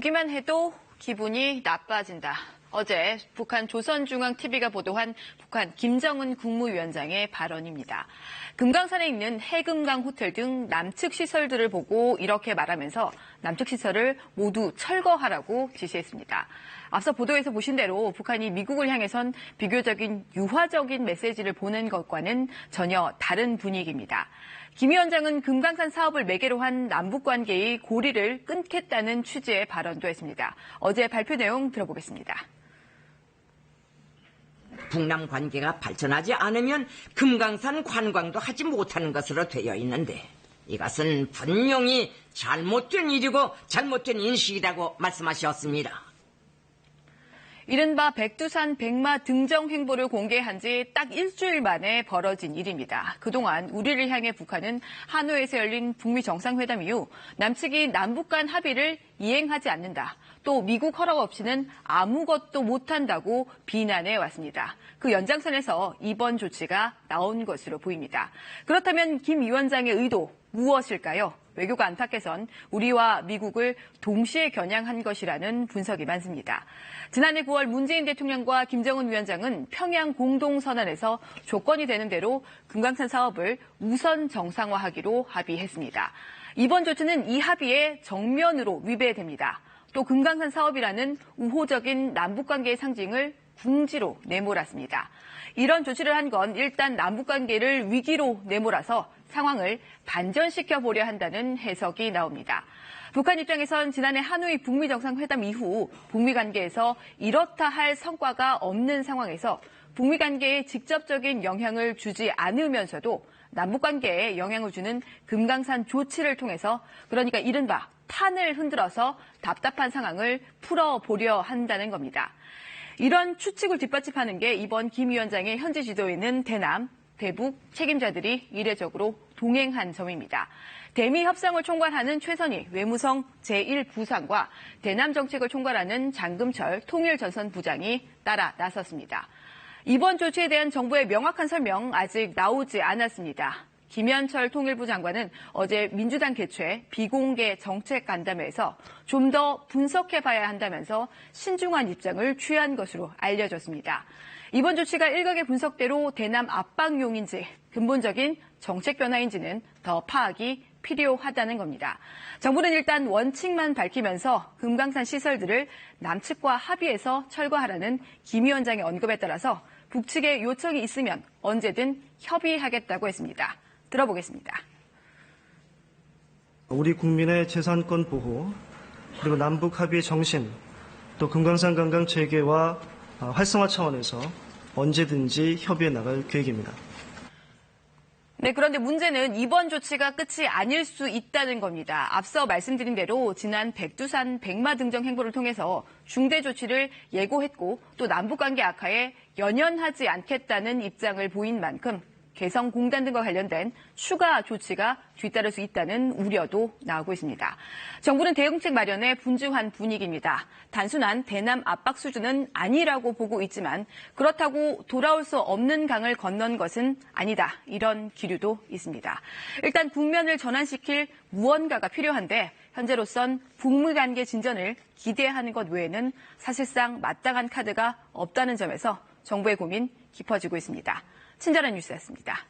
보기만 해도 기분이 나빠진다. 어제 북한 조선중앙TV가 보도한 북한 김정은 국무위원장의 발언입니다. 금강산에 있는 해금강 호텔 등 남측 시설들을 보고 이렇게 말하면서 남측 시설을 모두 철거하라고 지시했습니다. 앞서 보도에서 보신 대로 북한이 미국을 향해선 비교적인 유화적인 메시지를 보낸 것과는 전혀 다른 분위기입니다. 김 위원장은 금강산 사업을 매개로 한 남북관계의 고리를 끊겠다는 취지의 발언도 했습니다. 어제 발표 내용 들어보겠습니다. 북남 관계가 발전하지 않으면 금강산 관광도 하지 못하는 것으로 되어 있는데 이것은 분명히 잘못된 일이고 잘못된 인식이라고 말씀하셨습니다. 이른바 백두산 백마 등정 횡보를 공개한 지 딱 일주일 만에 벌어진 일입니다. 그동안 우리를 향해 북한은 하노이에서 열린 북미 정상회담 이후 남측이 남북 간 합의를 이행하지 않는다. 또 미국 허락 없이는 아무것도 못한다고 비난해 왔습니다. 그 연장선에서 이번 조치가 나온 것으로 보입니다. 그렇다면 김 위원장의 의도 무엇일까요? 외교가 안팎에선 우리와 미국을 동시에 겨냥한 것이라는 분석이 많습니다. 지난해 9월 문재인 대통령과 김정은 위원장은 평양 공동선언에서 조건이 되는 대로 금강산 사업을 우선 정상화하기로 합의했습니다. 이번 조치는 이 합의에 정면으로 위배됩니다. 또 금강산 사업이라는 우호적인 남북관계의 상징을 궁지로 내몰았습니다. 이런 조치를 한 건 일단 남북관계를 위기로 내몰아서 상황을 반전시켜 보려 한다는 해석이 나옵니다. 북한 입장에선 지난해 하노이 북미 정상회담 이후 북미 관계에서 이렇다 할 성과가 없는 상황에서 북미 관계에 직접적인 영향을 주지 않으면서도 남북 관계에 영향을 주는 금강산 조치를 통해서 그러니까 이른바 판을 흔들어서 답답한 상황을 풀어보려 한다는 겁니다. 이런 추측을 뒷받침하는 게 이번 김 위원장의 현지 지도에 있는 대남, 대북 책임자들이 이례적으로 동행한 점입니다. 대미 협상을 총괄하는 최선희 외무성 제1부상과 대남 정책을 총괄하는 장금철 통일전선부장이 따라 나섰습니다. 이번 조치에 대한 정부의 명확한 설명 아직 나오지 않았습니다. 김현철 통일부 장관은 어제 민주당 개최 비공개 정책 간담회에서 좀 더 분석해봐야 한다면서 신중한 입장을 취한 것으로 알려졌습니다. 이번 조치가 일각의 분석대로 대남 압박용인지 근본적인 정책 변화인지는 더 파악이 필요하다는 겁니다. 정부는 일단 원칙만 밝히면서 금강산 시설들을 남측과 합의해서 철거하라는 김 위원장의 언급에 따라서 북측의 요청이 있으면 언제든 협의하겠다고 했습니다. 들어보겠습니다. 우리 국민의 재산권 보호, 그리고 남북 합의의 정신, 또 금강산 관광 재개와 활성화 차원에서 언제든지 협의해 나갈 계획입니다. 네, 그런데 문제는 이번 조치가 끝이 아닐 수 있다는 겁니다. 앞서 말씀드린 대로 지난 백두산 백마 등정 행보를 통해서 중대 조치를 예고했고 또 남북관계 악화에 연연하지 않겠다는 입장을 보인 만큼 개성공단 등과 관련된 추가 조치가 뒤따를 수 있다는 우려도 나오고 있습니다. 정부는 대응책 마련에 분주한 분위기입니다. 단순한 대남 압박 수준은 아니라고 보고 있지만 그렇다고 돌아올 수 없는 강을 건넌 것은 아니다. 이런 기류도 있습니다. 일단 국면을 전환시킬 무언가가 필요한데 현재로선 북미 관계 진전을 기대하는 것 외에는 사실상 마땅한 카드가 없다는 점에서 정부의 고민 깊어지고 있습니다. 친절한 뉴스였습니다.